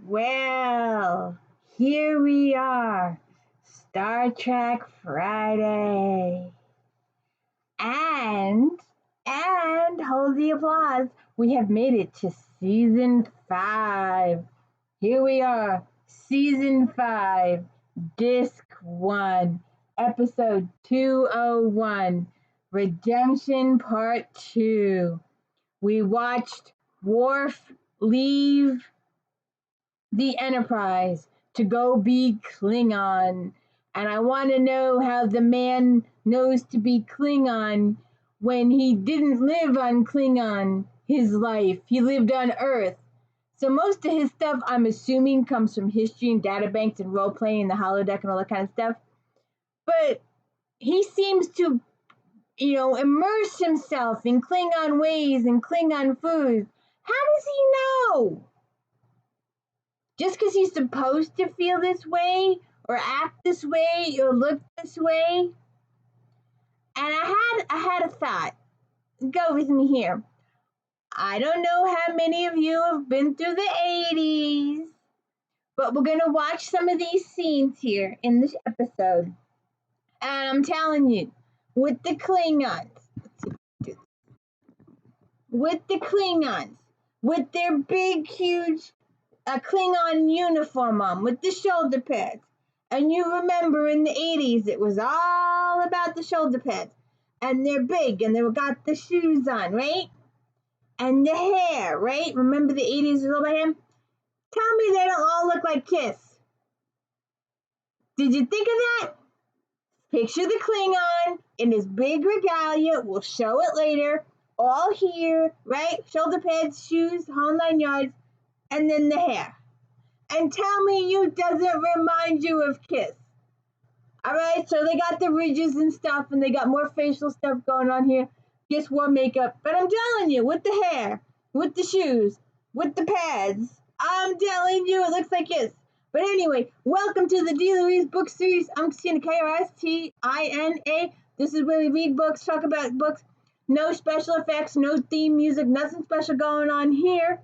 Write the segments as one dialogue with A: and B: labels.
A: Well, here we are, Star Trek Friday. And, and hold the applause, we have made it to season 5. Here we are, season 5, disc 1, episode 201, Redemption Part 2. We watched Worf leave the Enterprise to go be Klingon. And I want to know how the man knows to be Klingon when he didn't live on Klingon his life. He lived on Earth. So most of his stuff, I'm assuming, comes from history and databanks and role playing and the holodeck and all that kind of stuff. But he seems to, immerse himself in Klingon ways and Klingon foods. How does he know? Just because he's supposed to feel this way or act this way or look this way. And I had a thought. Go with me here. I don't know how many of you have been through the 80s, but we're going to watch some of these scenes here in this episode. And I'm telling you, with the Klingons, with their big, huge Klingon uniform on, with the shoulder pads. And you remember in the 80s, it was all about the shoulder pads. And they're big, and they've got the shoes on, right? And the hair, right? Remember the 80s was all about him? Tell me they don't all look like Kiss. Did you think of that? Picture the Klingon in his big regalia. We'll show it later. All here, right? Shoulder pads, shoes, whole 9 yards. And then the hair. And tell me you doesn't remind you of Kiss. Alright, so they got the ridges and stuff, and they got more facial stuff going on here. Kiss wore makeup. But I'm telling you, with the hair, with the shoes, with the pads, I'm telling you, it looks like Kiss. But anyway, welcome to the D. Louise book series. I'm Christina, K-R-S-T-I-N-A. This is where we read books, talk about books. No special effects, no theme music, nothing special going on here.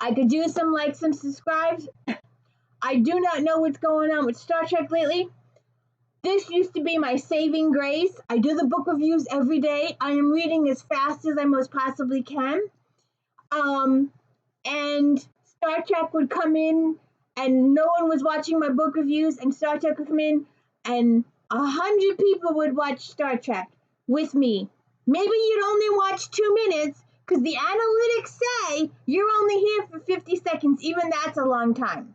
A: I could use some likes, some subscribes. I do not know what's going on with Star Trek lately. This used to be my saving grace. I do the book reviews every day. I am reading as fast as I most possibly can. And Star Trek would come in and no one was watching my book reviews, and Star Trek would come in and 100 people would watch Star Trek with me. Maybe you'd only watch 2 minutes because the analytics say you're only here for 50 seconds. Even that's a long time.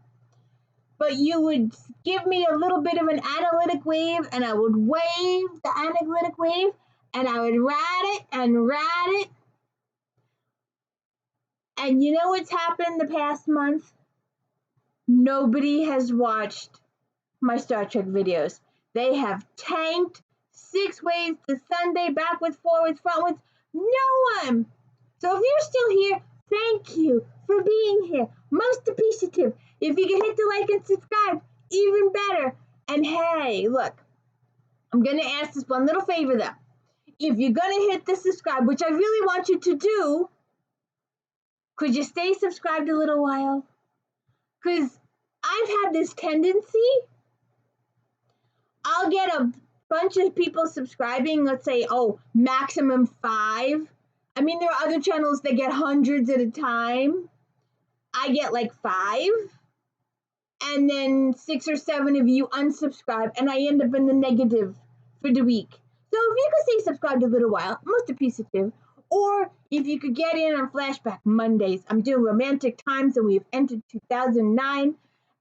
A: But you would give me a little bit of an analytic wave, and I would wave the analytic wave, and I would ride it. And you know what's happened the past month? Nobody has watched my Star Trek videos. They have tanked 6 ways to Sunday, backwards, forwards, frontwards. No one. So if you're still here, thank you for being here. Most appreciative. If you can hit the like and subscribe, even better. And hey, look, I'm going to ask this one little favor though. If you're going to hit the subscribe, which I really want you to do, could you stay subscribed a little while? Because I've had this tendency. I'll get a bunch of people subscribing, let's say, maximum 5. I mean, there are other channels that get hundreds at a time. I get like 5. And then 6 or 7 of you unsubscribe, and I end up in the negative for the week. So if you could stay subscribed a little while, most appreciative. Or if you could get in on Flashback Mondays. I'm doing Romantic Times, and we've entered 2009,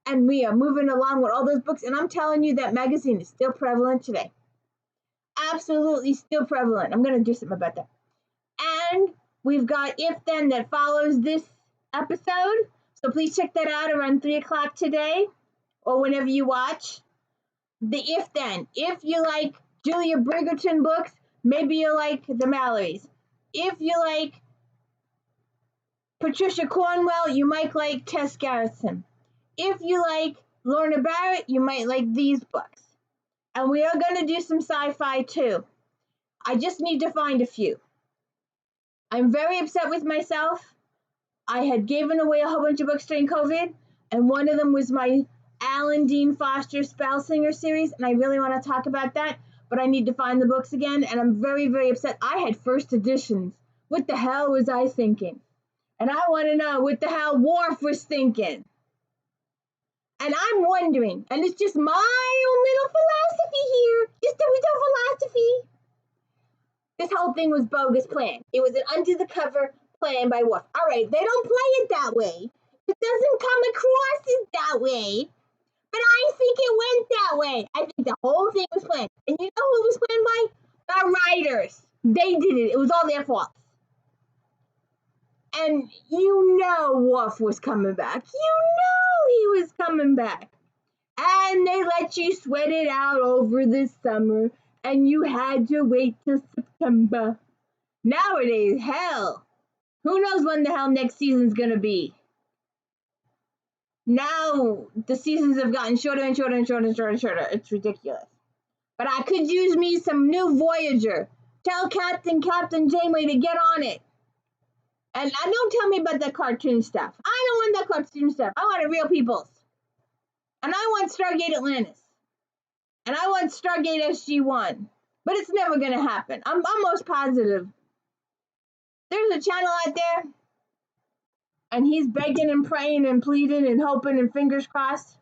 A: and we are moving along with all those books. And I'm telling you, that magazine is still prevalent today. Absolutely still prevalent. I'm going to do something about that. And we've got If Then that follows this episode. So please check that out around 3 o'clock today or whenever you watch. The If Then. If you like Julia Bridgerton books, maybe you like the Mallorys. If you like Patricia Cornwell, you might like Tess Garrison. If you like Lorna Barrett, you might like these books. And we are going to do some sci-fi too. I just need to find a few. I'm very upset with myself I had given away a whole bunch of books during COVID, and one of them was my Alan Dean Foster Spell Singer series, and I really want to talk about that, but I need to find the books again, and I'm very, very upset. I had first editions. What the hell was I thinking? And I want to know what the hell Worf was thinking. And I'm wondering, and it's just my own little philosophy here, just a little philosophy. This whole thing was bogus plan. It was an under the cover plan by Worf. All right, they don't play it that way. It doesn't come across as that way. But I think it went that way. I think the whole thing was planned. And you know who it was planned by? The writers. They did it. It was all their fault. And you know Worf was coming back. You know he was coming back. And they let you sweat it out over the summer. And you had to wait till September. Nowadays, hell, who knows when the hell next season's gonna be? Now the seasons have gotten shorter and shorter and shorter and shorter and shorter. It's ridiculous. But I could use me some new Voyager. Tell Captain Janeway to get on it. And don't tell me about that cartoon stuff. I don't want that cartoon stuff. I want it real people's. And I want Stargate Atlantis. And I want Stargate SG-1. But it's never going to happen. I'm almost positive. There's a channel out there. And he's begging and praying and pleading and hoping and fingers crossed.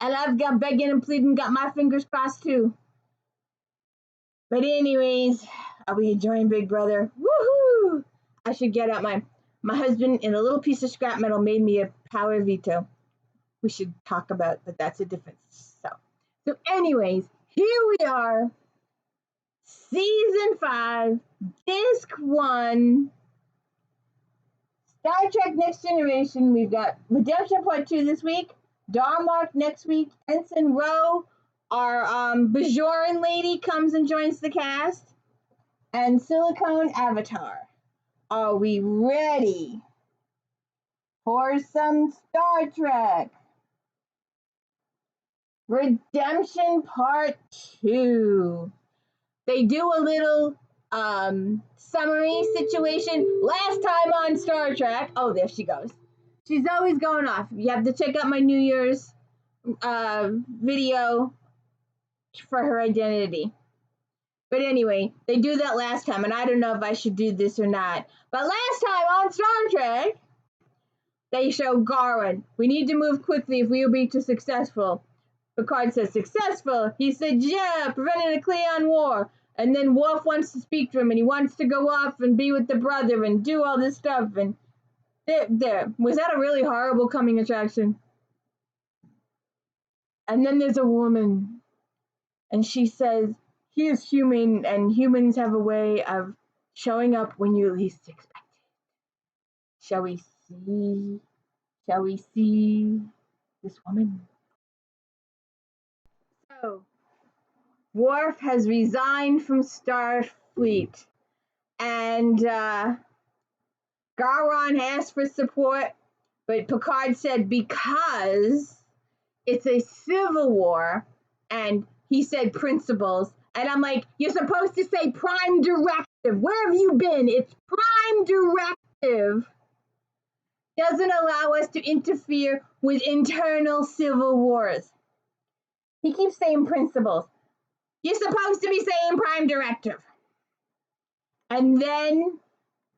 A: And I've got begging and pleading, got my fingers crossed too. But anyways, are we enjoying Big Brother? Woohoo! I should get out my husband in a little piece of scrap metal made me a power veto. We should talk about, but that's a different so anyways, here we are. Season 5, Disc 1. Star Trek Next Generation. We've got Redemption Part 2 this week. Darmok next week. Ensign Ro, our Bajoran lady, comes and joins the cast. And Silicone Avatar. Are we ready for some Star Trek? Redemption Part 2. They do a little summary situation. Last time on Star Trek. Oh, there she goes. She's always going off. You have to check out my New Year's video for her identity. But anyway, they do that last time, and I don't know if I should do this or not. But last time on Star Trek, they show Garwin. We need to move quickly if we will be too successful. Picard says, successful? He said, yeah, preventing a Klingon war. And then Worf wants to speak to him, and he wants to go off and be with the brother and do all this stuff. And there. Was that a really horrible coming attraction? And then there's a woman, and she says, he is human, and humans have a way of showing up when you least expect it. Shall we see? Shall we see this woman? So, Worf has resigned from Starfleet, and Gowron asked for support, but Picard said because it's a civil war, and he said principles. And I'm like, you're supposed to say prime directive. Where have you been? It's prime directive. Doesn't allow us to interfere with internal civil wars. He keeps saying principles. You're supposed to be saying prime directive. And then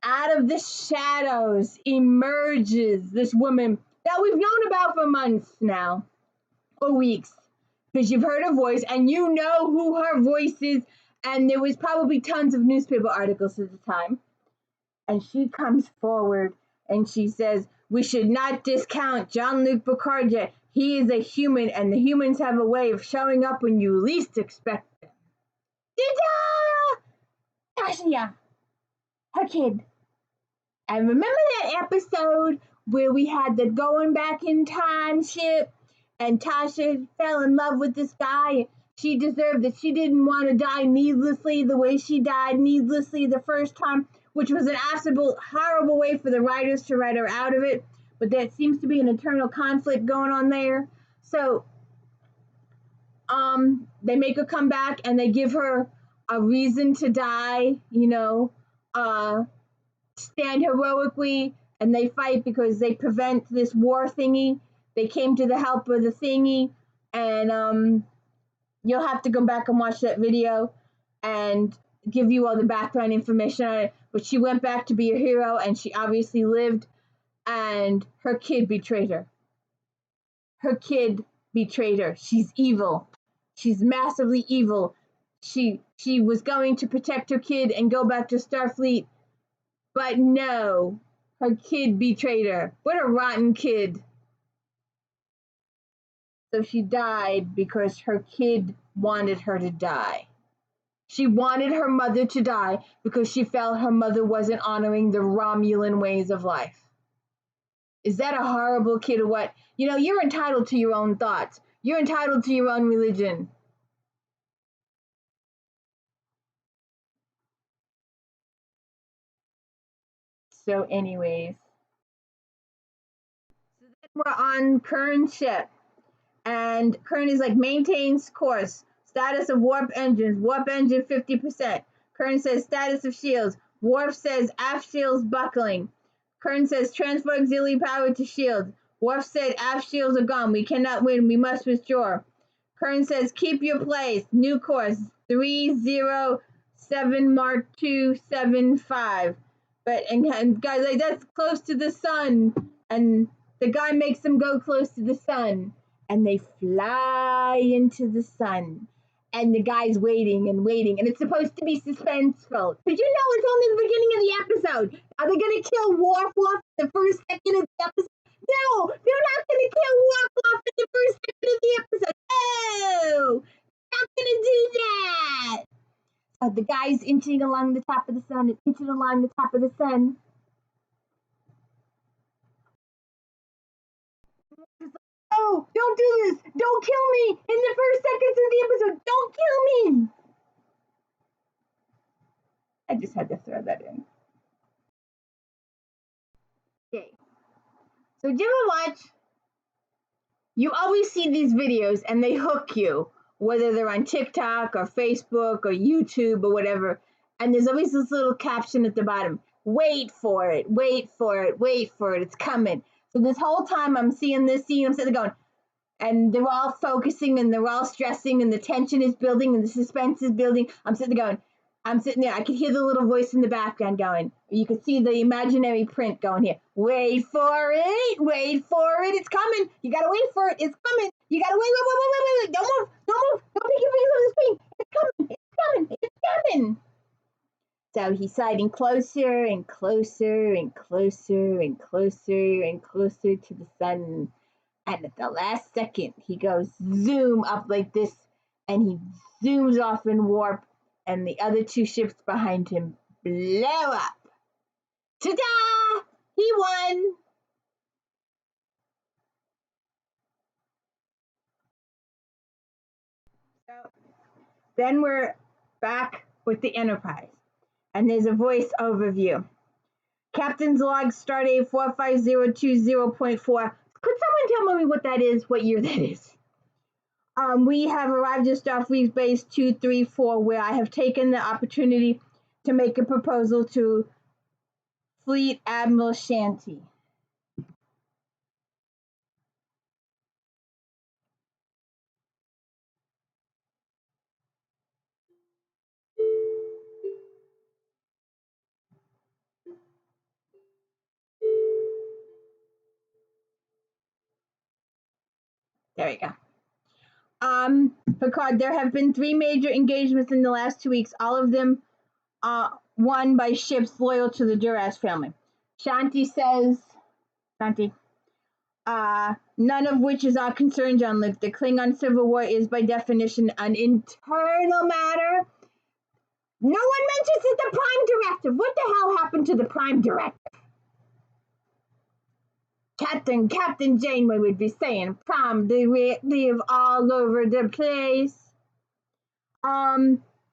A: out of the shadows emerges this woman that we've known about for months now, or weeks. Because you've heard her voice and you know who her voice is, and there was probably tons of newspaper articles at the time. And she comes forward and she says, we should not discount Jean-Luc Picard yet. He is a human, and the humans have a way of showing up when you least expect them. Ta-da! Tasha, her kid. And remember that episode where we had the going back in time ship? And Tasha fell in love with this guy. She deserved it. She didn't want to die needlessly the way she died needlessly the first time, which was an absolute horrible way for the writers to write her out of it. But there seems to be an internal conflict going on there. So they make her come back and they give her a reason to die, stand heroically and they fight because they prevent this war thingy. They came to the help of the thingy, and you'll have to go back and watch that video and give you all the background information on it. But she went back to be a hero, and she obviously lived, and her kid betrayed her. Her kid betrayed her. She's evil. She's massively evil. She was going to protect her kid and go back to Starfleet, but no, her kid betrayed her. What a rotten kid. So she died because her kid wanted her to die. She wanted her mother to die because she felt her mother wasn't honoring the Romulan ways of life. Is that a horrible kid or what? You know, you're entitled to your own thoughts. You're entitled to your own religion. So anyways. So then we're on Kern's ship. And Kern is like, maintains course. Status of warp engines. Warp engine 50%. Kern says status of shields. Worf says aft shields buckling. Kern says transfer auxiliary power to shields. Worf said aft shields are gone. We cannot win. We must withdraw. Kern says keep your place. New course 307 Mark 275. But and guys like that's close to the sun. And the guy makes them go close to the sun. And they fly into the sun. And the guy's waiting and waiting. And it's supposed to be suspenseful. But you know it's only the beginning of the episode. Are they going to kill Worf off the first second of the episode? No, they're not going to kill Worf off in the first second of the episode. No, they're not going to do that. The guy's inching along the top of the sun. It's inching along the top of the sun. Oh, don't do this. Don't kill me in the first seconds of the episode. Don't kill me. I just had to throw that in. Okay. So do you ever watch? You always see these videos and they hook you, whether they're on TikTok or Facebook or YouTube or whatever. And there's always this little caption at the bottom. Wait for it. Wait for it. Wait for it. It's coming. So this whole time I'm seeing this scene, I'm sitting there going, and they're all focusing and they're all stressing and the tension is building and the suspense is building. I'm sitting there, I could hear the little voice in the background going, you could see the imaginary print going here. Wait for it, it's coming. You gotta wait for it, it's coming. You gotta wait. Don't move, don't pick your fingers on the screen. It's coming. So he's sliding closer and closer and closer and closer and closer to the sun. And at the last second, he goes zoom up like this, and he zooms off in warp, and the other two ships behind him blow up. Ta-da! He won! So then we're back with the Enterprise, and there's a voice overview. Captain's log, stardate 45020.4. Could someone tell me what that is, what year that is? We have arrived at Starfleet Base 234, where I have taken the opportunity to make a proposal to Fleet Admiral Shanti. There we go. Picard, there have been 3 major engagements in the last 2 weeks, all of them won by ships loyal to the Duras family. Shanti says, none of which is our concern, Jean-Luc. The Klingon Civil War is by definition an internal matter. No one mentions it, the Prime Directive. What the hell happened to the Prime Directive? Captain Janeway would be saying Prime Directive all over the place.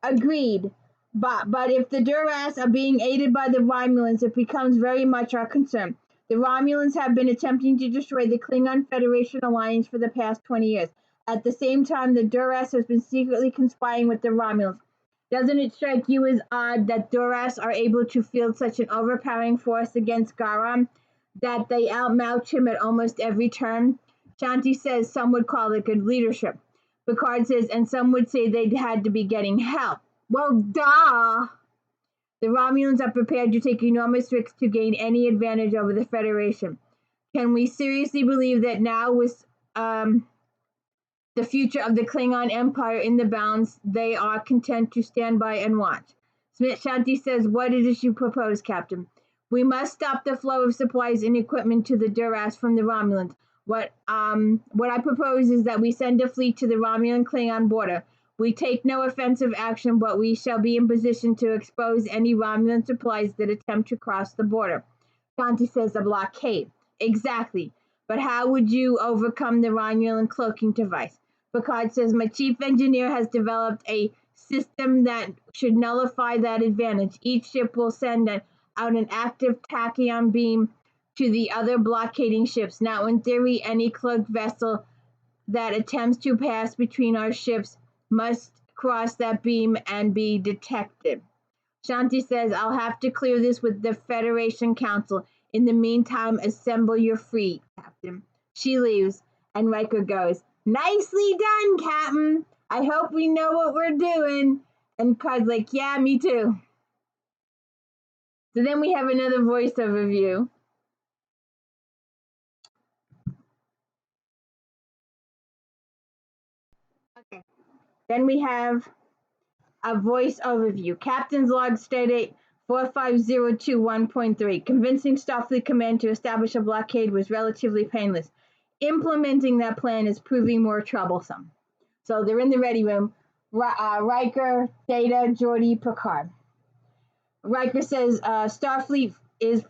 A: Agreed. But if the Duras are being aided by the Romulans, it becomes very much our concern. The Romulans have been attempting to destroy the Klingon Federation alliance for the past 20 years. At the same time, the Duras has been secretly conspiring with the Romulans. Doesn't it strike you as odd that Duras are able to field such an overpowering force against Garam? that they outmatch him at almost every turn? Shanti says some would call it good leadership. Picard says, and some would say they'd had to be getting help. Well, duh! The Romulans are prepared to take enormous risks to gain any advantage over the Federation. Can we seriously believe that now, with the future of the Klingon Empire in the balance, they are content to stand by and watch? Smith Shanti says, what is you propose, Captain? We must stop the flow of supplies and equipment to the Duras from the Romulans. What I propose is that we send a fleet to the Romulan-Klingon border. We take no offensive action, but we shall be in position to expose any Romulan supplies that attempt to cross the border. Shanti says, a blockade. Exactly. But how would you overcome the Romulan cloaking device? Picard says, my chief engineer has developed a system that should nullify that advantage. Each ship will send out an active tachyon beam to the other blockading ships. Now, in theory, any cloaked vessel that attempts to pass between our ships must cross that beam and be detected. Shanti says, I'll have to clear this with the Federation Council. In the meantime, assemble your fleet, Captain. She leaves, and Riker goes, nicely done, Captain. I hope we know what we're doing. And Picard's like, yeah, me too. So then we have another voiceover view. Okay. Then we have a voice overview. Captain's log stardate 45021.3. Convincing Starfleet Command to establish a blockade was relatively painless. Implementing that plan is proving more troublesome. So they're in the ready room. Riker, Data, Geordi, Picard. Riker says Starfleet is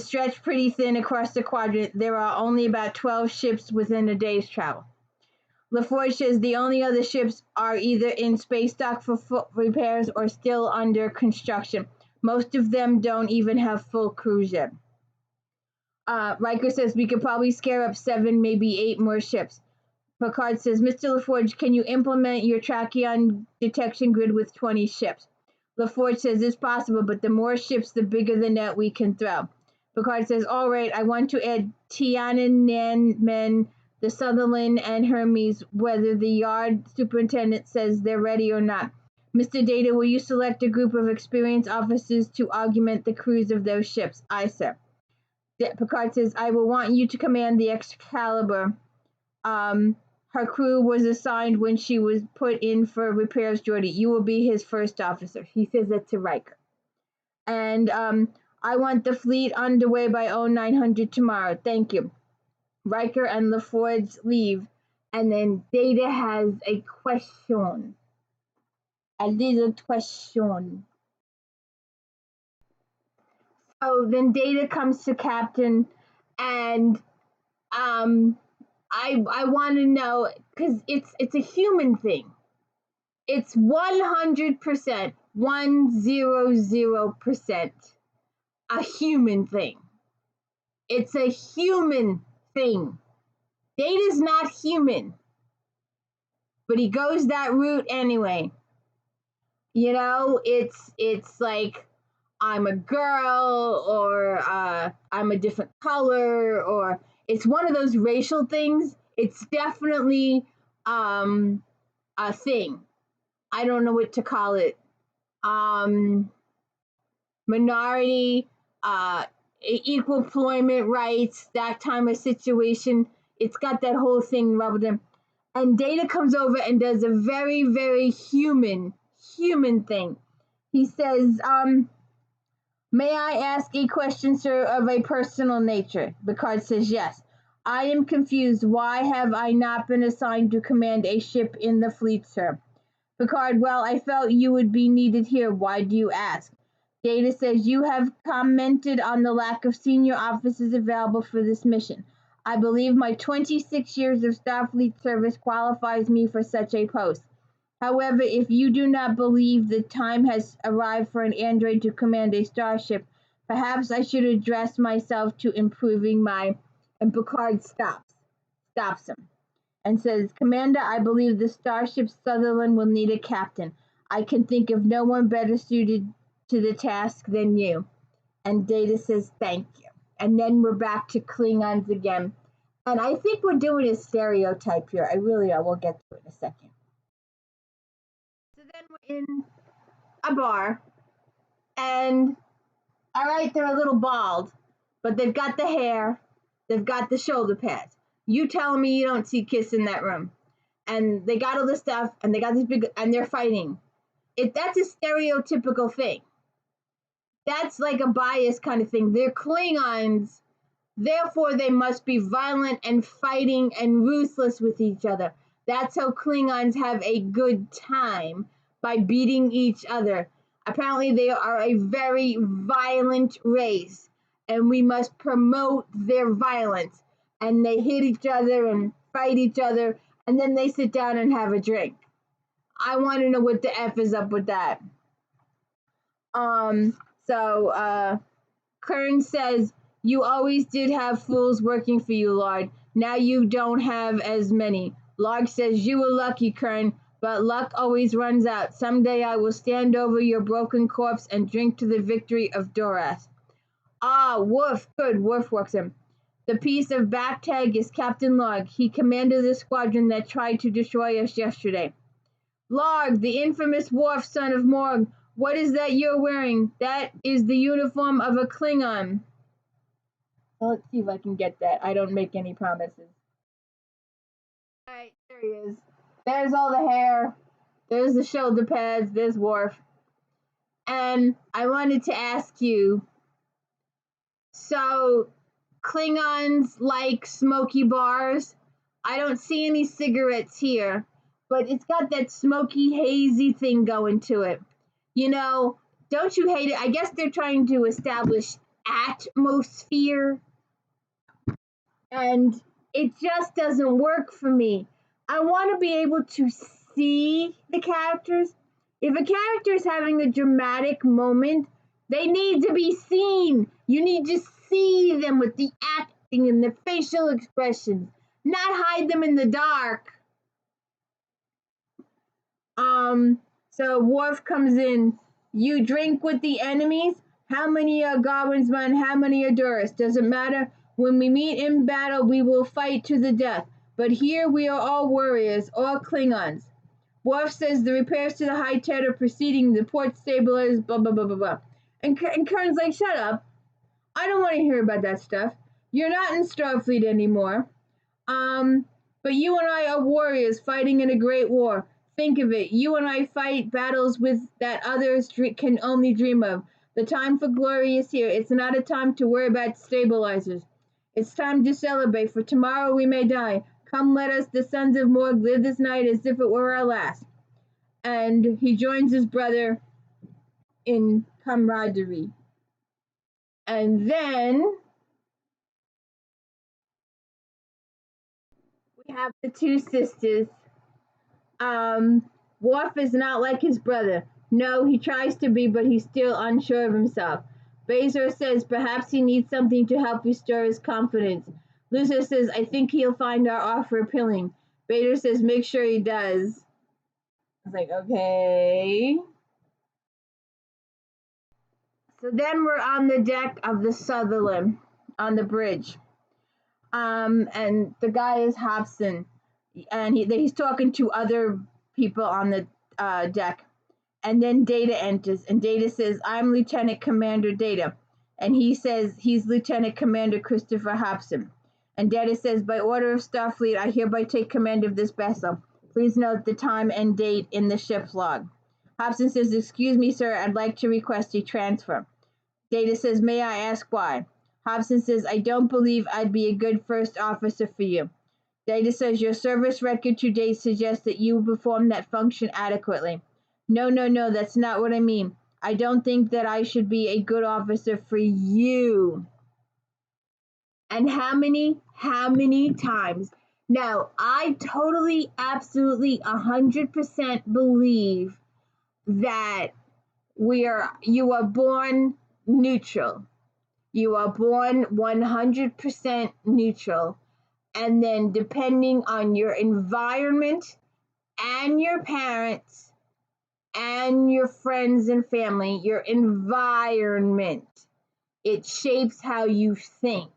A: stretched pretty thin across the quadrant. There are only about 12 ships within a day's travel. LaForge says the only other ships are either in space dock for repairs or still under construction. Most of them don't even have full crews yet. Riker says we could probably scare up 7, maybe 8 more ships. Picard says, Mr. LaForge, can you implement your tachyon detection grid with 20 ships? LaForge says it's possible, but the more ships, the bigger the net we can throw. Picard says, all right, I want to add Tiananmen, the Sutherland, and Hermes, whether the yard superintendent says they're ready or not. Mr. Data, will you select a group of experienced officers to augment the crews of those ships? Aye, sir. Picard says, I will want you to command the Excalibur. Her crew was assigned when she was put in for repairs, Geordi. You will be his first officer. He says that to Riker. And I want the fleet underway by 0900 tomorrow. Thank you. Riker and LaForge leave, and then Data has a question. A little question. So then Data comes to Captain, and I want to know, because it's a human thing. It's 100%, 100% a human thing. It's a human thing. Data's not human, but he goes that route anyway. You know, it's like I'm a girl, or I'm a different color, or it's one of those racial things. It's definitely a thing. I don't know what to call it. Minority, equal employment rights, that time of situation. It's got that whole thing rubbed in. And Data comes over and does a very, very human thing. He says, may I ask a question, sir, of a personal nature? Picard says, yes. I am confused. Why have I not been assigned to command a ship in the fleet, sir? Picard, well, I felt you would be needed here. Why do you ask? Data says, you have commented on the lack of senior officers available for this mission. I believe my 26 years of Starfleet service qualifies me for such a post. However, if you do not believe the time has arrived for an android to command a starship, perhaps I should address myself to improving my... And Picard stops him, and says, Commander, I believe the starship Sutherland will need a captain. I can think of no one better suited to the task than you. And Data says, thank you. And then we're back to Klingons again. And I think we're doing a stereotype here. I really are. We'll get to it in a second. So then we're in a bar. And, all right, they're a little bald. But they've got the hair. They've got the shoulder pads. You telling me you don't see Kiss in that room. And they got all this stuff. And they got this big, and they're fighting. That's a stereotypical thing. That's like a bias kind of thing. They're Klingons, therefore they must be violent and fighting and ruthless with each other. That's how Klingons have a good time, by beating each other. Apparently they are a very violent race, and we must promote their violence. And they hit each other and fight each other, and then they sit down and have a drink. I want to know what the F is up with that. So Kern says, you always did have fools working for you, Lord. Now you don't have as many. Larg says, you were lucky, Kern, but luck always runs out. Someday I will stand over your broken corpse and drink to the victory of Dorath. Ah, Worf, good, Worf works him. The piece of Backtag is Captain Larg. He commanded the squadron that tried to destroy us yesterday. Larg, the infamous Worf, son of Morg. What is that you're wearing? That is the uniform of a Klingon. Well, let's see if I can get that. I don't make any promises. Alright, there he is. There's all the hair. There's the shoulder pads. There's Worf. And I wanted to ask you, so Klingons like smoky bars? I don't see any cigarettes here, but it's got that smoky, hazy thing going to it. You know, don't you hate it? I guess they're trying to establish atmosphere, and it just doesn't work for me. I want to be able to see the characters. If a character is having a dramatic moment, they need to be seen. You need to see them with the acting and the facial expressions, not hide them in the dark. So Worf comes in. You drink with the enemies? How many are Garwinsman, how many are Duras? Doesn't matter. When we meet in battle, we will fight to the death. But here we are all warriors, all Klingons. Worf says the repairs to the high tide are proceeding, the port stabilizers, blah, blah, blah, blah, blah. And Kern's like, shut up. I don't want to hear about that stuff. You're not in Starfleet anymore. But you and I are warriors fighting in a great war. Think of it. You and I fight battles with that others can only dream of. The time for glory is here. It's not a time to worry about stabilizers. It's time to celebrate, for tomorrow we may die. Come, let us, the sons of Morg, live this night as if it were our last. And he joins his brother in camaraderie. And then we have the two sisters. Worf is not like his brother. No, he tries to be, but he's still unsure of himself. Bazor says perhaps he needs something to help restore his confidence. Lucifer says, I think he'll find our offer appealing. Vader says, make sure he does. I was like, okay. So then we're on the deck of the Sutherland on the bridge. And the guy is Hobson. And he's talking to other people on the deck. And then Data enters, and Data says, I'm Lieutenant Commander Data. And he says he's Lieutenant Commander Christopher Hobson. And Data says, by order of Starfleet, I hereby take command of this vessel. Please note the time and date in the ship's log. Hobson says, excuse me, sir, I'd like to request a transfer. Data says, may I ask why? Hobson says, I don't believe I'd be a good first officer for you. Data says, your service record to date suggests that you perform that function adequately. No, that's not what I mean. I don't think that I should be a good officer for you. And how many times? Now, I totally, absolutely, 100% believe that you are born neutral. You are born 100% neutral. And then depending on your environment and your parents and your friends and family, your environment It shapes how you think.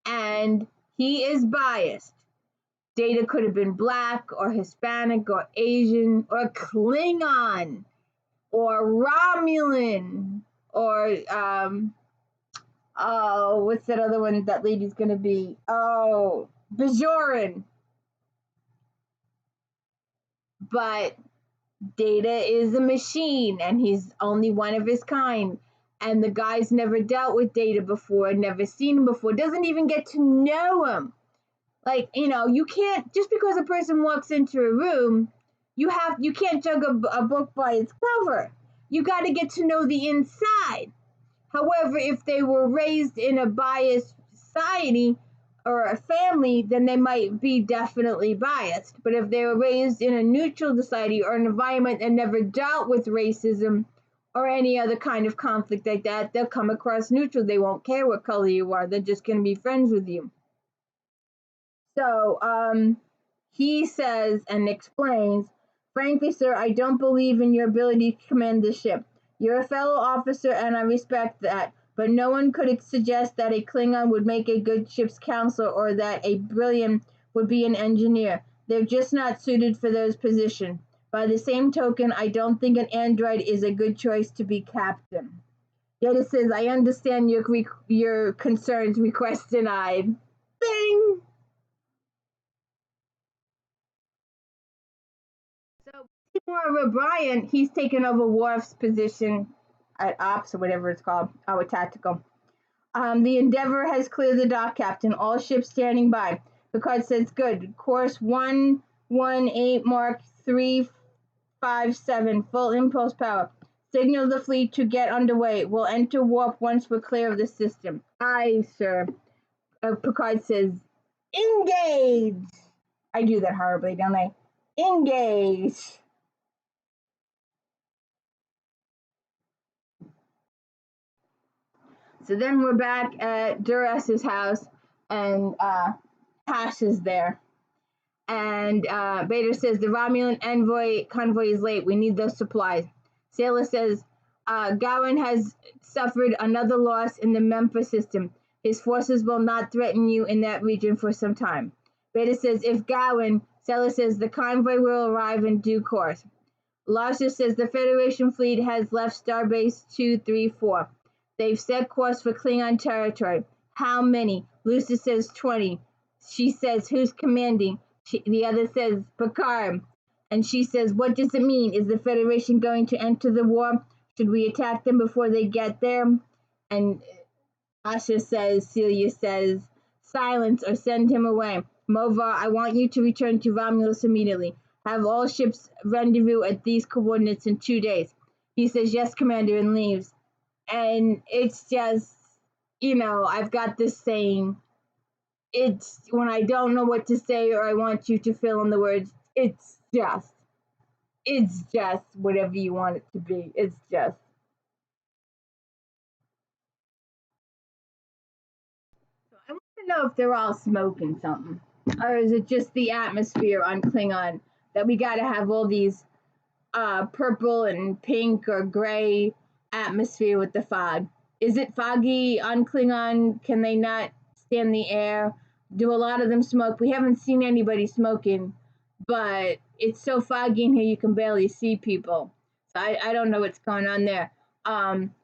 A: And he is biased. Data could have been black or Hispanic or Asian or Klingon or Romulan or oh, what's that other one that lady's gonna be? Oh, Bajoran. But Data is a machine and he's only one of his kind. And the guy's never dealt with Data before, never seen him before, doesn't even get to know him. Like, you can't, just because a person walks into a room, you can't judge a book by its cover. You got to get to know the inside. However, if they were raised in a biased society or a family, then they might be definitely biased. But if they were raised in a neutral society or an environment that never dealt with racism or any other kind of conflict like that, they'll come across neutral. They won't care what color you are. They're just going to be friends with you. So he says and explains, frankly, sir, I don't believe in your ability to command the ship. You're a fellow officer, and I respect that. But no one could suggest that a Klingon would make a good ship's counselor or that a brilliant would be an engineer. They're just not suited for those positions. By the same token, I don't think an android is a good choice to be captain. Yet it says, I understand your concerns, request denied. Bing! So Seymour O'Brien, he's taken over Worf's position at Ops or whatever it's called, our tactical. The Endeavour has cleared the dock, Captain. All ships standing by. Picard says, good. Course 118 Mark 357. Full impulse power. Signal the fleet to get underway. We'll enter warp once we're clear of the system. Aye, sir. Picard says, engage! I do that horribly, don't I? Engage! So then we're back at Duras's house, and Tash is there. And Beta says, the Romulan convoy is late. We need those supplies. Sailor says, Gowan has suffered another loss in the Memphis system. His forces will not threaten you in that region for some time. Beta says, if Gowan, Sailor says, the convoy will arrive in due course. Lasha says, the Federation fleet has left Starbase 234. They've set course for Klingon territory. How many? Lucy says 20. She says, who's commanding? The other says, Picard. And she says, what does it mean? Is the Federation going to enter the war? Should we attack them before they get there? And Celia says, silence or send him away. Movar, I want you to return to Romulus immediately. Have all ships rendezvous at these coordinates in 2 days. He says, yes, Commander, and leaves. And it's just, I've got this saying, it's when I don't know what to say or I want you to fill in the words, it's just whatever you want it to be. It's just. So I want to know if they're all smoking something. Or is it just the atmosphere on Klingon that we got to have all these purple and pink or gray atmosphere with the fog? Is it foggy on Klingon? Can they not stand the air? Do a lot of them smoke? We haven't seen anybody smoking, but it's so foggy in here you can barely see people. So I don't know what's going on there.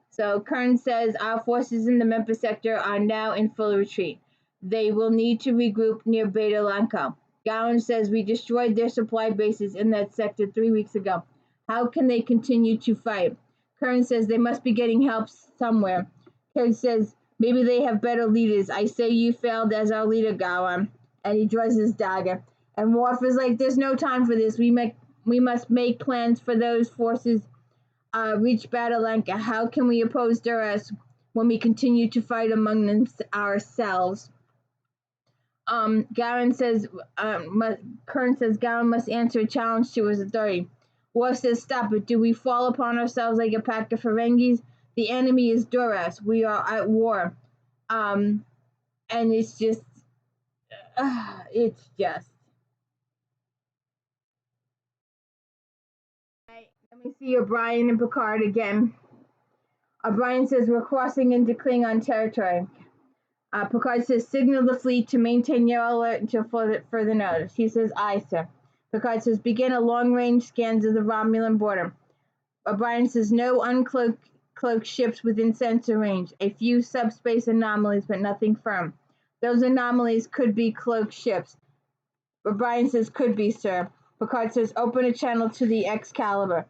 A: So Kern says our forces in the Memphis sector are now in full retreat. They will need to regroup near Beta Lanka. Gowan says we destroyed their supply bases in that sector 3 weeks ago. How can they continue to fight? Kern says they must be getting help somewhere. Kern says maybe they have better leaders. I say you failed as our leader, Gowan. And he draws his dagger. And Worf is like, there's no time for this. We must make plans for those forces reach Batalanka. How can we oppose Duras when we continue to fight among them ourselves? Kern says Gowan must answer a challenge to his authority. Worf says, stop it. Do we fall upon ourselves like a pack of Ferengis? The enemy is Duras. We are at war. And it's just. Right, let me see O'Brien and Picard again. O'Brien says, we're crossing into Klingon territory. Picard says, signal the fleet to maintain your alert until further notice. He says, aye, sir. Picard says, begin a long-range scans of the Romulan border. O'Brien says, no uncloaked ships within sensor range. A few subspace anomalies, but nothing firm. Those anomalies could be cloaked ships. O'Brien says, could be, sir. Picard says, open a channel to the Excalibur.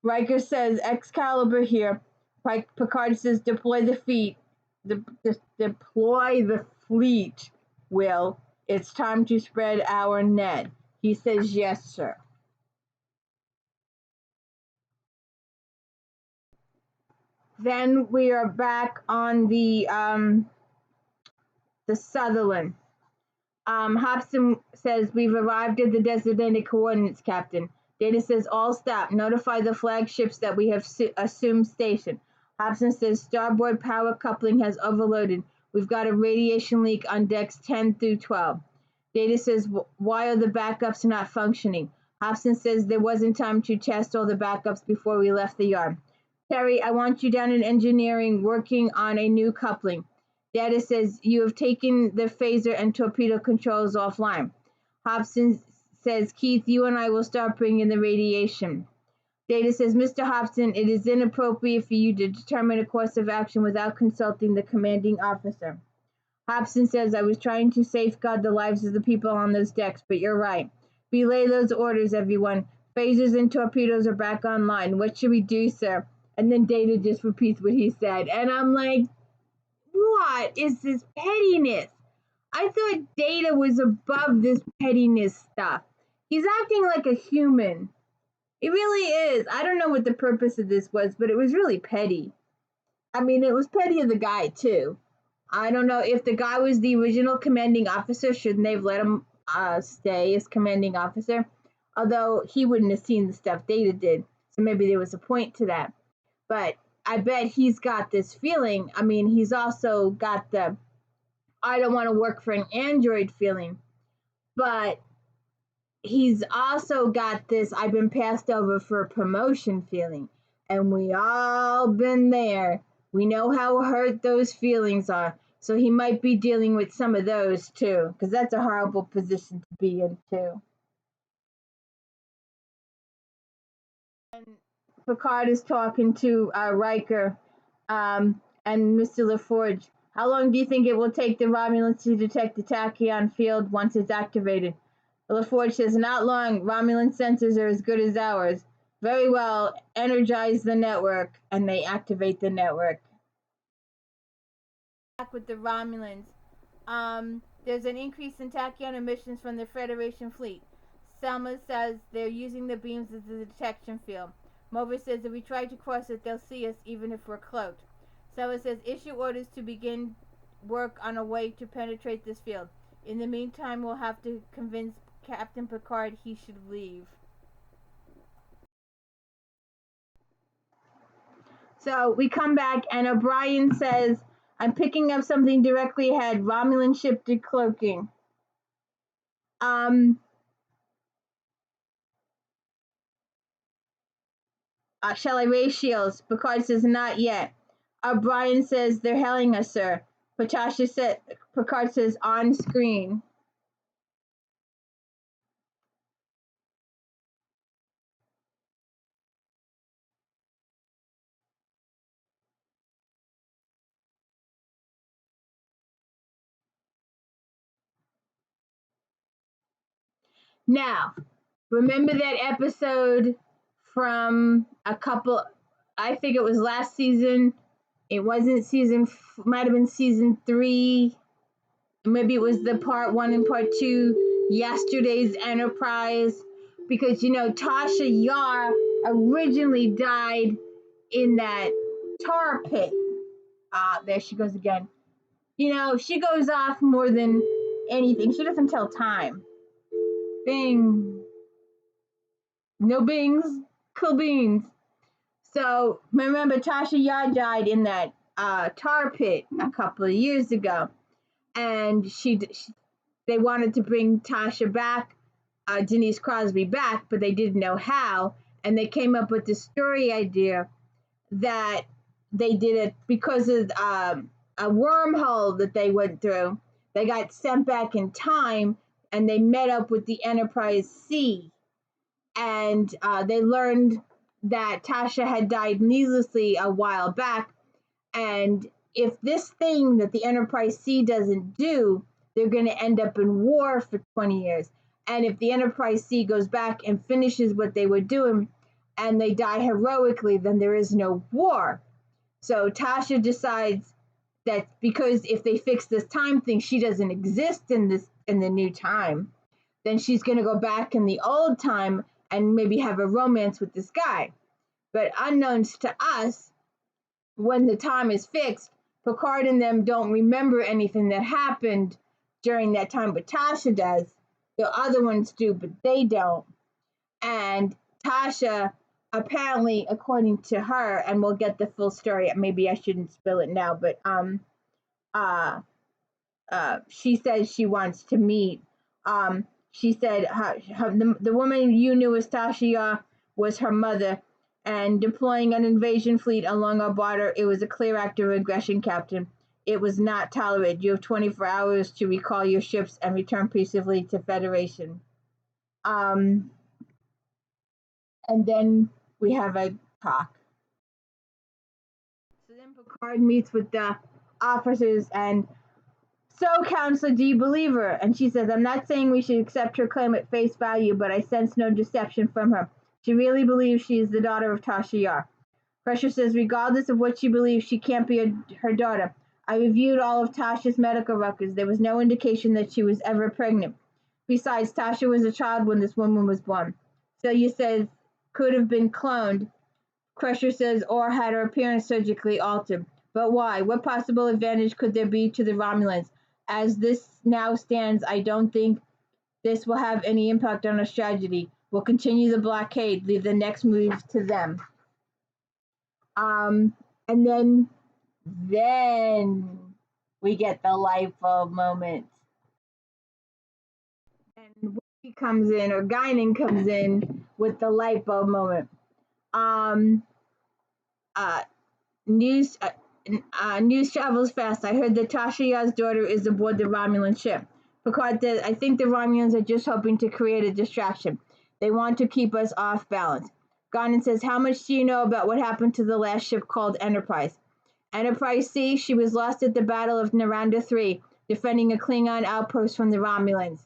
A: Riker says, Excalibur here. Picard says, deploy the fleet. Deploy the fleet, Will. It's time to spread our net. He says, yes, sir. Then we are back on the Sutherland. Hobson says, we've arrived at the designated coordinates, Captain. Data says, all stop. Notify the flagships that we have assumed station. Hobson says, starboard power coupling has overloaded. We've got a radiation leak on decks 10 through 12. Data says, why are the backups not functioning? Hobson says, there wasn't time to test all the backups before we left the yard. Terry, I want you down in engineering working on a new coupling. Data says, you have taken the phaser and torpedo controls offline. Hobson says, Keith, you and I will start bringing the radiation. Data says, Mr. Hobson, it is inappropriate for you to determine a course of action without consulting the commanding officer. Hobson says, I was trying to safeguard the lives of the people on those decks, but you're right. Relay those orders, everyone. Phasers and torpedoes are back online. What should we do, sir? And then Data just repeats what he said. And I'm like, what is this pettiness? I thought Data was above this pettiness stuff. He's acting like a human. It really is. I don't know what the purpose of this was, but it was really petty. I mean, it was petty of the guy, too. I don't know if the guy was the original commanding officer, shouldn't they have let him stay as commanding officer? Although he wouldn't have seen the stuff Data did, so maybe there was a point to that. But I bet he's got this feeling. I mean, he's also got the I don't want to work for an android feeling. But he's also got this I've been passed over for a promotion feeling. And we all been there. We know how hurt those feelings are. So he might be dealing with some of those too, because that's a horrible position to be in too. And Picard is talking to Riker and Mr. LaForge. How long do you think it will take the Romulans to detect the tachyon field once it's activated? LaForge says, not long. Romulan sensors are as good as ours. Very well. Energize the network. And they activate the network. Back with the Romulans. There's an increase in tachyon emissions from the Federation fleet. Selma says they're using the beams as a detection field. Mover says if we try to cross it, they'll see us even if we're cloaked. Selma says issue orders to begin work on a way to penetrate this field. In the meantime, we'll have to convince Captain Picard he should leave. So we come back and O'Brien says, I'm picking up something directly ahead. Romulan ship decloaking. Shall I raise shields? Picard says, not yet. O'Brien says, they're hailing us, sir. Picard says, on screen. Now, remember that episode from I think it was last season. It wasn't might have been season 3. Maybe it was the part 1 and part 2, yesterday's Enterprise. Because, Tasha Yar originally died in that tar pit. There she goes again. She goes off more than anything. She doesn't tell time. Bing. No bings. Cool beans. So, remember, Tasha Yar died in that tar pit a couple of years ago. And they wanted to bring Tasha back, Denise Crosby back, but they didn't know how. And they came up with the story idea that they did it because of a wormhole that they went through. They got sent back in time and they met up with the Enterprise C. And they learned that Tasha had died needlessly a while back. And if this thing that the Enterprise C doesn't do, they're going to end up in war for 20 years. And if the Enterprise C goes back and finishes what they were doing and they die heroically, then there is no war. So Tasha decides that because if they fix this time thing, she doesn't exist in the new time, then she's going to go back in the old time and maybe have a romance with this guy. But unknowns to us, when the time is fixed, Picard and them don't remember anything that happened during that time, but Tasha does. The other ones do, but they don't. And Tasha, apparently, according to her, and we'll get the full story. Maybe I shouldn't spill it now, but she says she wants to meet. She said the woman you knew as Tasha was her mother, and deploying an invasion fleet along our border, it was a clear act of aggression, Captain. It was not tolerated. You have 24 hours to recall your ships and return peaceably to Federation. And then we have a talk. So then Picard meets with the officers and, so, Counselor, do you believe her? And she says, I'm not saying we should accept her claim at face value, but I sense no deception from her. She really believes she is the daughter of Tasha Yar. Crusher says, regardless of what she believes, she can't be her daughter. I reviewed all of Tasha's medical records. There was no indication that she was ever pregnant. Besides, Tasha was a child when this woman was born. Celia says, could have been cloned. Crusher says, or had her appearance surgically altered. But why? What possible advantage could there be to the Romulans? As this now stands, I don't think this will have any impact on our strategy. We'll continue the blockade, leave the next move to them. And then we get the light bulb moment. And Wiki comes in, or Guinan comes in with the light bulb moment. News travels fast. I heard that Tasha Yar's daughter is aboard the Romulan ship. Picard says, I think the Romulans are just hoping to create a distraction. They want to keep us off balance. Guinan says, how much do you know about what happened to the last ship called Enterprise? Enterprise C, she was lost at the Battle of Naranda 3, defending a Klingon outpost from the Romulans.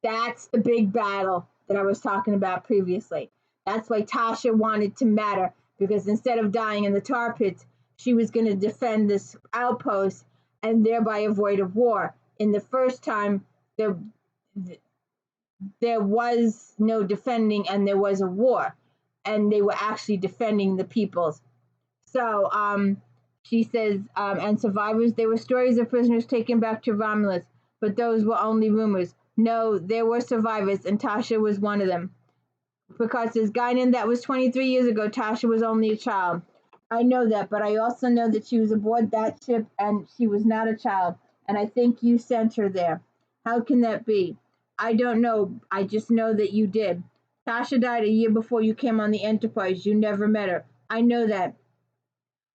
A: That's the big battle that I was talking about previously. That's why Tasha wanted to matter, because instead of dying in the tar pits, she was going to defend this outpost and thereby avoid a war. In the first time, there was no defending and there was a war, and they were actually defending the peoples. So she says, and survivors, there were stories of prisoners taken back to Romulus, but those were only rumors. No, there were survivors, and Tasha was one of them. Picard says, Guinan, that was 23 years ago. Tasha was only a child. I know that, but I also know that she was aboard that ship and she was not a child, and I think you sent her there. How can that be? I don't know. I just know that you did. Tasha died a year before you came on the Enterprise. You never met her. I know that.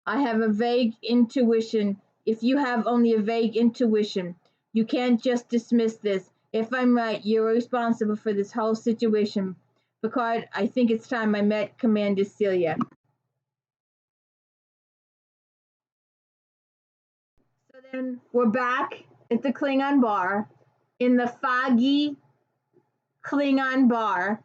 A: I have a vague intuition. If you have only a vague intuition, you can't just dismiss this. If I'm right, you're responsible for this whole situation. Picard, I think it's time I met Commander Celia. So then we're back at the Klingon bar, in the foggy Klingon bar,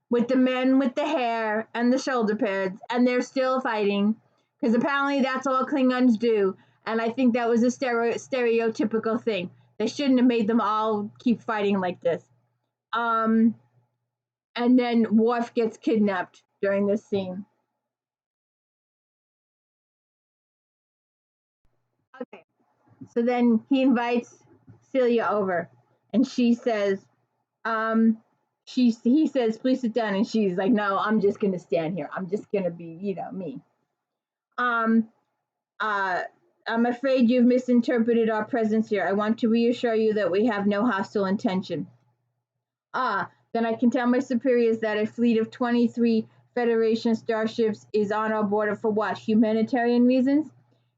A: with the men with the hair and the shoulder pads, and they're still fighting, because apparently that's all Klingons do, and I think that was a stereotypical thing. They shouldn't have made them all keep fighting like this. And then Worf gets kidnapped during this scene. Okay, so then he invites Celia over, and she says, he says, please sit down, and she's like, no, I'm just gonna stand here. I'm just gonna be, me. I'm afraid you've misinterpreted our presence here. I want to reassure you that we have no hostile intention. Then I can tell my superiors that a fleet of 23 Federation starships is on our border for what? Humanitarian reasons?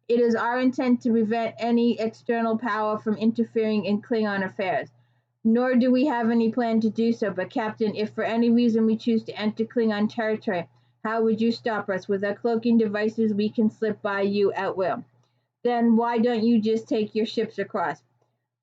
A: It is our intent to prevent any external power from interfering in Klingon affairs. Nor do we have any plan to do so, but Captain, if for any reason we choose to enter Klingon territory, how would you stop us? With our cloaking devices, we can slip by you at will. Then why don't you just take your ships across?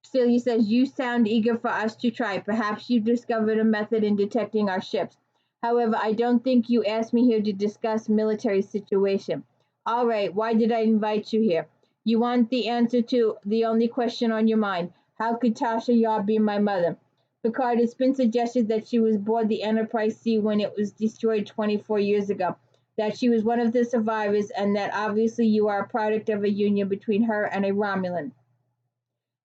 A: Celia says, you sound eager for us to try. Perhaps you've discovered a method in detecting our ships. However, I don't think you asked me here to discuss military situation. All right, why did I invite you here? You want the answer to the only question on your mind. How could Tasha Yar be my mother? Picard, it's been suggested that she was aboard the Enterprise C when it was destroyed 24 years ago, that she was one of the survivors, and that obviously you are a product of a union between her and a Romulan.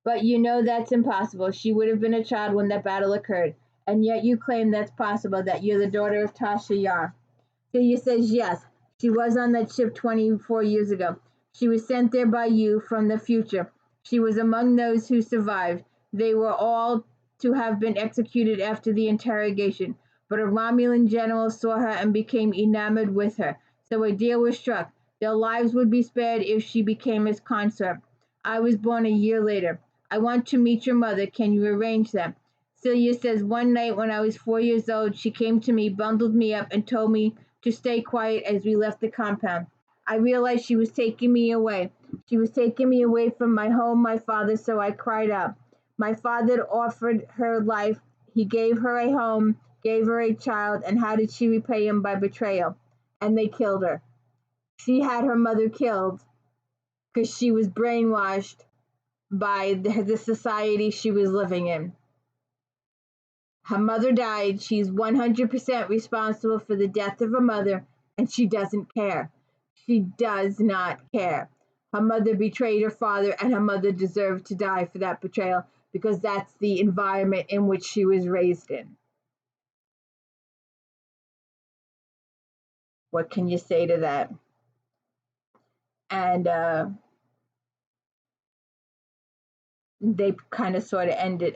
A: But you know that's impossible. She would have been a child when that battle occurred. And yet you claim that's possible, that you're the daughter of Tasha Yar. Celia says yes. She was on that ship 24 years ago. She was sent there by you from the future. She was among those who survived. They were all to have been executed after the interrogation. But a Romulan general saw her and became enamored with her. So a deal was struck. Their lives would be spared if she became his consort. I was born a year later. I want to meet your mother. Can you arrange that? Celia says one night when I was 4 years old, she came to me, bundled me up, and told me to stay quiet as we left the compound. I realized she was taking me away. She was taking me away from my home, my father, so I cried out. My father offered her life. He gave her a home, gave her a child, and how did she repay him? By betrayal. And they killed her. She had her mother killed because she was brainwashed by the society she was living in. Her mother died. She's 100% responsible for the death of her mother, and she doesn't care. She does not care. Her mother betrayed her father, and her mother deserved to die for that betrayal because that's the environment in which she was raised in. What can you say to that? And they kind of sort of ended.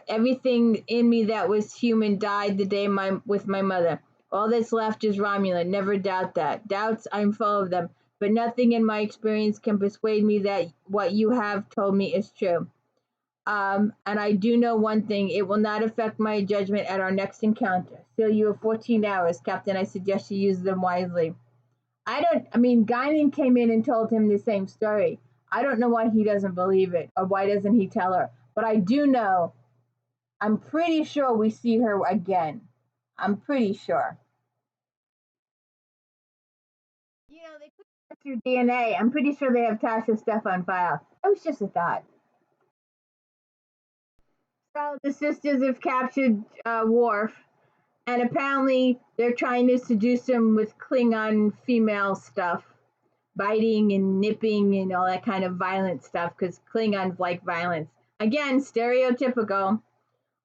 A: Everything in me that was human died the day with my mother. All that's left is Romulan. Never doubt that. Doubts, I'm full of them, but nothing in my experience can persuade me that what you have told me is true. And I do know one thing: it will not affect my judgment at our next encounter. Still, you have 14 hours, Captain. I suggest you use them wisely. I mean, Guinan came in and told him the same story. I don't know why he doesn't believe it, or why doesn't he tell her. But I do know, I'm pretty sure we see her again. I'm pretty sure. You know, they could test your DNA. I'm pretty sure they have Tasha's stuff on file. That was just a thought. So the sisters have captured Worf, and apparently they're trying to seduce him with Klingon female stuff, biting and nipping and all that kind of violent stuff, because Klingons like violence. Again, stereotypical.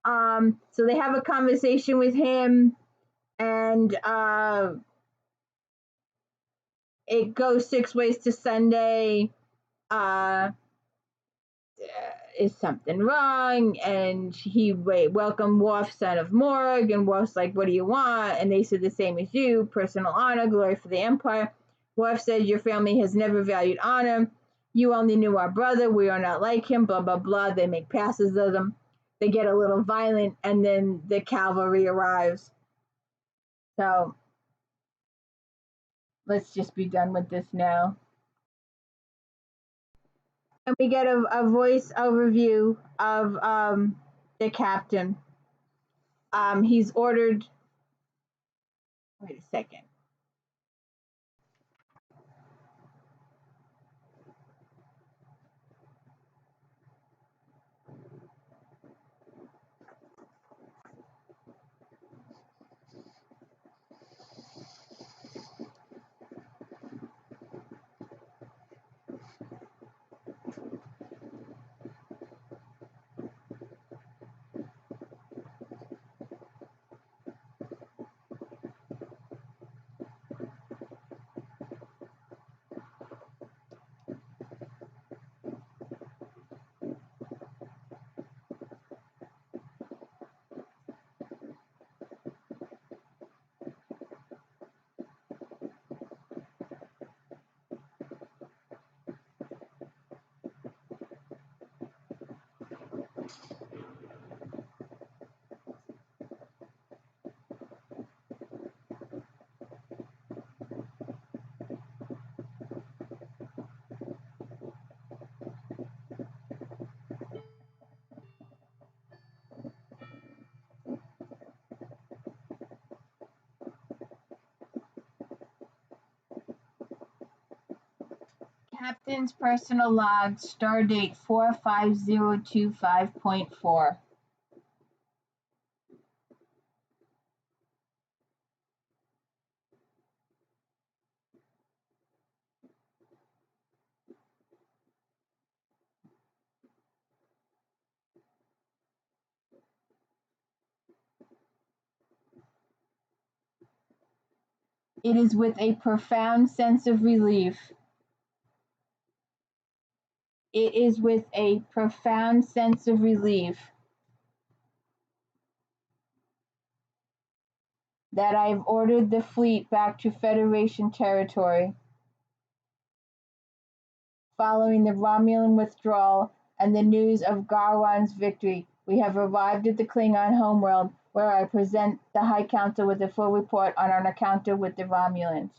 A: So they have a conversation with him, and it goes 6 ways to Sunday. Uh, is something wrong? And he welcomed Worf, son of Morg, and Worf's like, what do you want? And they said the same as you, personal honor, glory for the Empire. Worf said, your family has never valued honor. You only knew our brother. We are not like him, blah, blah, blah. They make passes of them. They get a little violent, and then the cavalry arrives. So let's just be done with this now. And we get a voice overview of the captain. He's ordered. Wait a second. Captain's personal log, stardate 45025.4. It is with a profound sense of relief. It is with a profound sense of relief that I have ordered the fleet back to Federation territory. Following the Romulan withdrawal and the news of Garwan's victory, we have arrived at the Klingon homeworld, where I present the High Council with a full report on our encounter with the Romulans.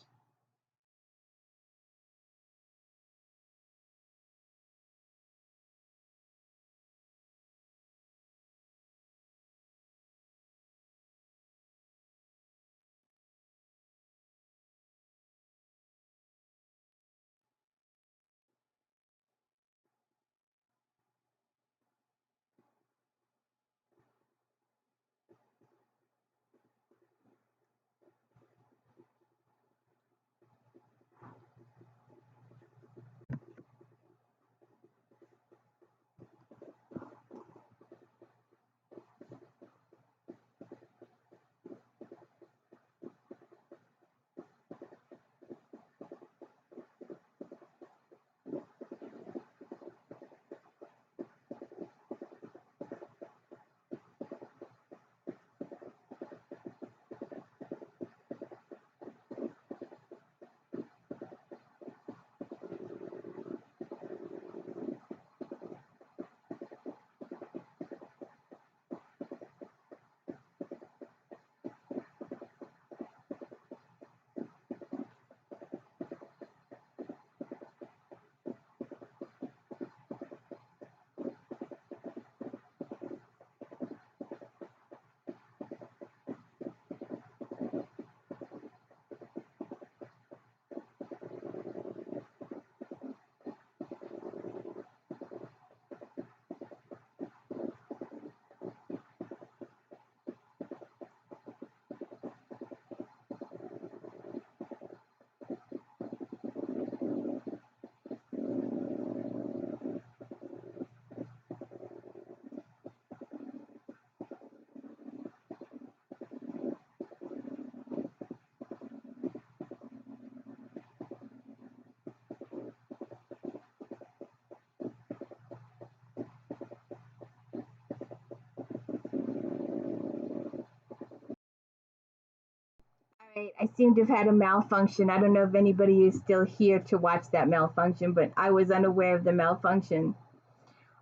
A: Alright, I seem to have had a malfunction. I don't know if anybody is still here to watch that malfunction, but I was unaware of the malfunction.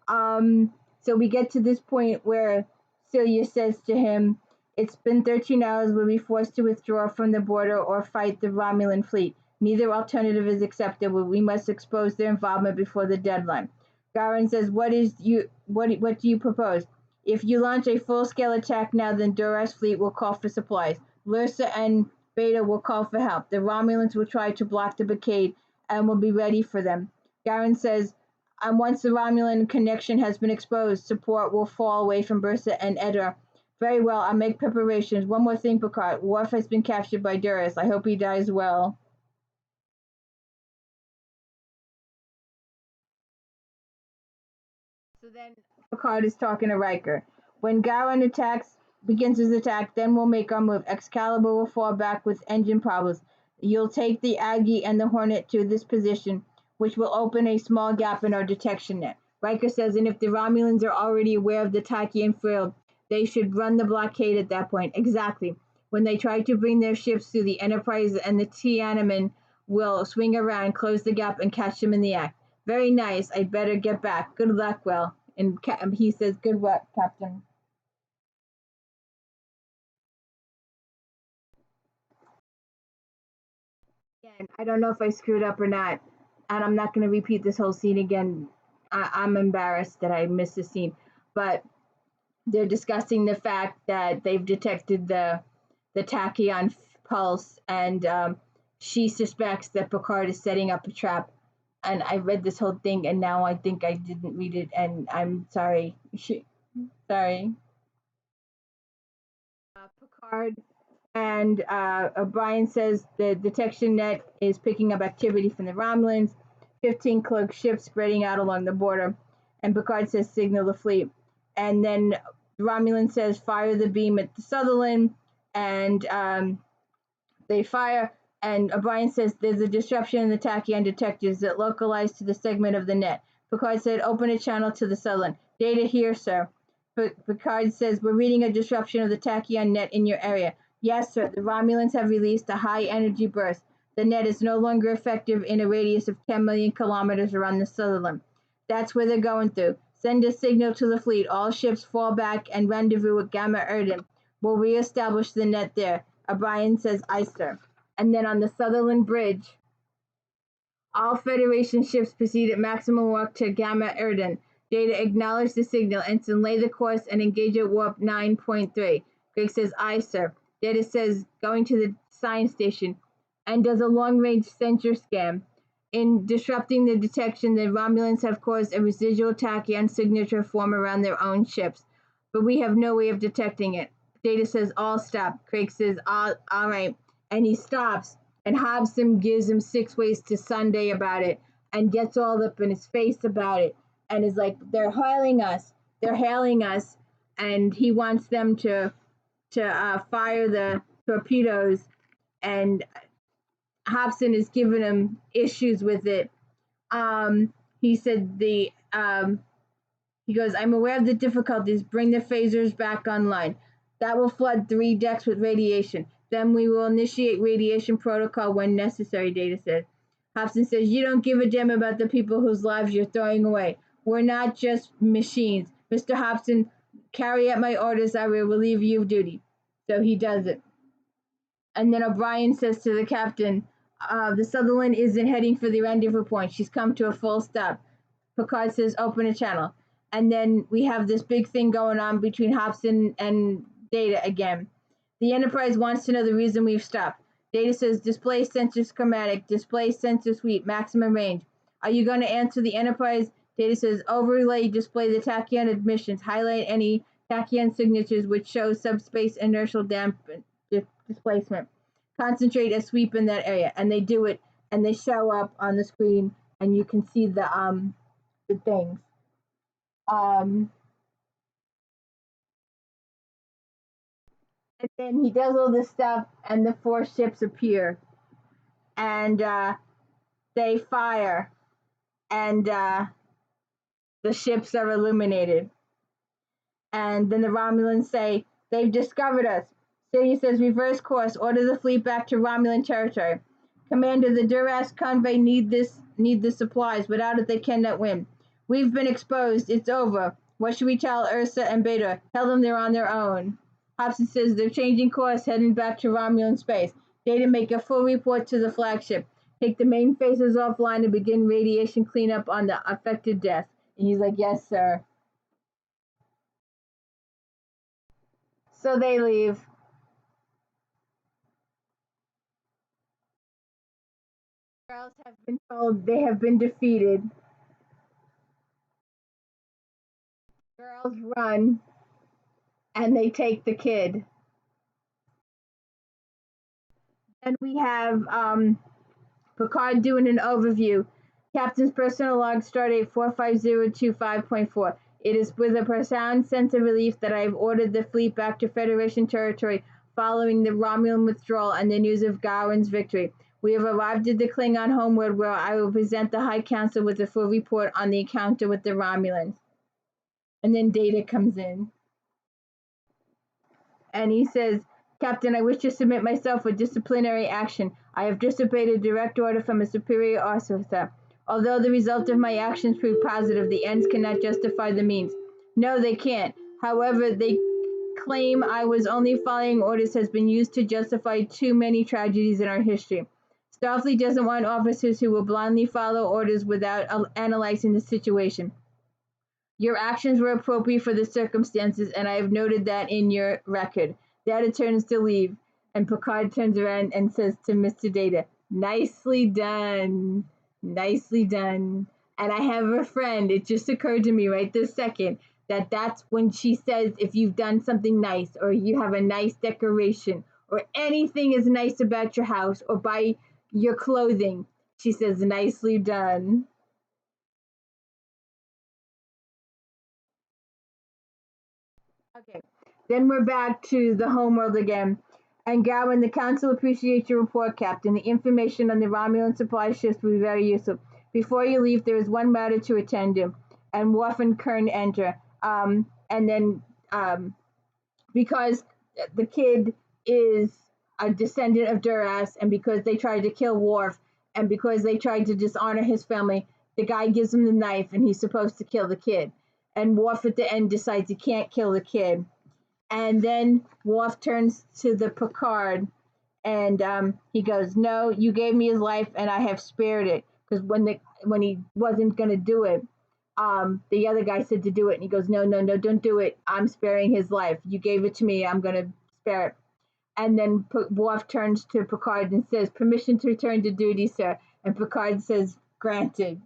A: So we get to this point where Celia says to him, "It's been 13 hours. We'll be forced to withdraw from the border or fight the Romulan fleet. Neither alternative is acceptable. We must expose their involvement before the deadline." Gowron says, What do you propose? If you launch a full-scale attack now, then Duras' fleet will call for supplies. Lursa and Beta will call for help. The Romulans will try to block the blockade and will be ready for them." Gowron says, "And once the Romulan connection has been exposed, support will fall away from Bursa and Edra." "Very well, I'll make preparations. One more thing, Picard. Worf has been captured by Duras. I hope he dies well." So then Picard is talking to Riker. "When Gowron begins his attack, then we'll make our move. Excalibur will fall back with engine problems. You'll take the Aggie and the Hornet to this position, which will open a small gap in our detection net." Riker says, "And if the Romulans are already aware of the Tachyon field, they should run the blockade at that point." "Exactly. When they try to bring their ships through, the Enterprise and the Tiananmen will swing around, close the gap, and catch them in the act." "Very nice. I'd better get back. Good luck, Will." And he says, "Good work, Captain." Again, I don't know if I screwed up or not, and I'm not going to repeat this whole scene again. I'm embarrassed that I missed the scene, but they're discussing the fact that they've detected the tachyon pulse, and she suspects that Picard is setting up a trap. and I read this whole thing, and now I think I didn't read it, and I'm sorry. Sorry. Picard and O'Brien says the detection net is picking up activity from the Romulans, 15 cloaked ships spreading out along the border, and Picard says signal the fleet. And then Romulan says fire the beam at the Sutherland, and they fire, and O'Brien says there's a disruption in the tachyon detectors that localized to the segment of the net. Picard said open a channel to the Sutherland. Data here, sir. Picard says we're reading a disruption of the tachyon net in your area. Yes, sir. The Romulans have released a high-energy burst. The net is no longer effective in a radius of 10 million kilometers around the Sutherland. That's where they're going through. Send a signal to the fleet. All ships fall back and rendezvous at Gamma Erdem. We'll reestablish the net there. O'Brien says, aye, sir. And then on the Sutherland Bridge, all Federation ships proceed at maximum warp to Gamma Erdem. Data acknowledge the signal and lay the course and engage at warp 9.3. Greg says, aye, sir. Data says, going to the science station, and does a long-range sensor scan. In disrupting the detection, the Romulans have caused a residual tachyon signature form around their own ships, but we have no way of detecting it. Data says, all stop. Craig says, all right. And he stops, and Hobson gives him 6 ways to Sunday about it, and gets all up in his face about it, and is like, they're hailing us, and he wants them to fire the torpedoes, and Hobson is giving him issues with it. He said he goes, I'm aware of the difficulties. Bring the phasers back online. That will flood 3 decks with radiation. Then we will initiate radiation protocol when necessary, Data says. Hobson says, you don't give a damn about the people whose lives you're throwing away. We're not just machines. Mr. Hobson, carry out my orders. I will relieve you of duty. So he does it. And then O'Brien says to the captain, the Sutherland isn't heading for the rendezvous point. She's come to a full stop. Picard says, open a channel. And then we have this big thing going on between Hobson and Data again. The Enterprise wants to know the reason we've stopped. Data says, display sensor schematic, display sensor suite, maximum range. Are you going to answer the Enterprise? Data says, overlay display the tachyon emissions, highlight any tachyon signatures which show subspace inertial displacement. Concentrate a sweep in that area. And they do it, and they show up on the screen, and you can see the things. And then he does all this stuff, and the 4 ships appear, and they fire, and the ships are illuminated. And then the Romulans say, they've discovered us. Sidious says, reverse course, order the fleet back to Romulan territory. Commander, the Duras convoy need the supplies. Without it, they cannot win. We've been exposed. It's over. What should we tell Ursa and Beta? Tell them they're on their own. Hobson says they're changing course, heading back to Romulan space. Data make a full report to the flagship. Take the main phasers offline and begin radiation cleanup on the affected desk. And he's like, yes, sir. So they leave. Girls have been told they have been defeated. Girls run, and they take the kid. Then we have Picard doing an overview. Captain's personal log, stardate 45025.4. It is with a profound sense of relief that I have ordered the fleet back to Federation territory following the Romulan withdrawal and the news of Gowron's victory. We have arrived at the Klingon homeworld, where I will present the High Council with a full report on the encounter with the Romulans. And then Data comes in. And he says, Captain, I wish to submit myself for disciplinary action. I have disobeyed a direct order from a superior officer. Although the result of my actions prove positive, the ends cannot justify the means. No, they can't. However, they claim I was only following orders has been used to justify too many tragedies in our history. Starfleet doesn't want officers who will blindly follow orders without analyzing the situation. Your actions were appropriate for the circumstances, and I have noted that in your record. Data turns to leave, and Picard turns around and says to Mr. Data, nicely done. nicely done. And I have a friend, it just occurred to me right this second, that that's when she says if you've done something nice or you have a nice decoration or anything is nice about your house or by your clothing, she says nicely done. Okay, then we're back to the homeworld again. And Gowan, the council appreciates your report, Captain. The information on the Romulan supply ships will be very useful. Before you leave, there is one matter to attend to. And Worf and Kern enter. And then because the kid is a descendant of Duras, and because they tried to kill Worf, and because they tried to dishonor his family, the guy gives him the knife, and he's supposed to kill the kid. And Worf at the end decides he can't kill the kid, and then Worf turns to the Picard, and he goes, "No, you gave me his life, and I have spared it." Because when he wasn't going to do it, the other guy said to do it, and he goes, "No, no, no, don't do it. I'm sparing his life. You gave it to me. I'm going to spare it." And then Worf turns to Picard and says, "Permission to return to duty, sir." And Picard says, "Granted."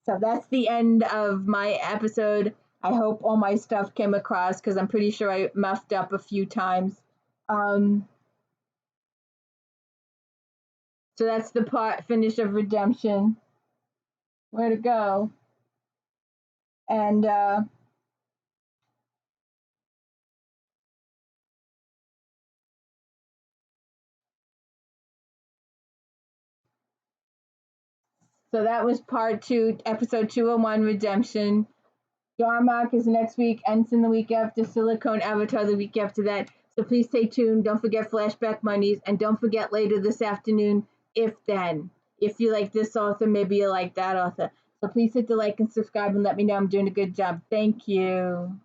A: So that's the end of my episode. I hope all my stuff came across because I'm pretty sure I muffed up a few times. Um, so that's the part finish of Redemption. Where to go? And so that was part two, episode 201, Redemption. Darmok is next week, Ensign the week after, Silicone Avatar the week after that. So please stay tuned. Don't forget Flashback Mondays, and don't forget later this afternoon, If Then. If you like this author, maybe you like that author. So please hit the like and subscribe and let me know I'm doing a good job. Thank you.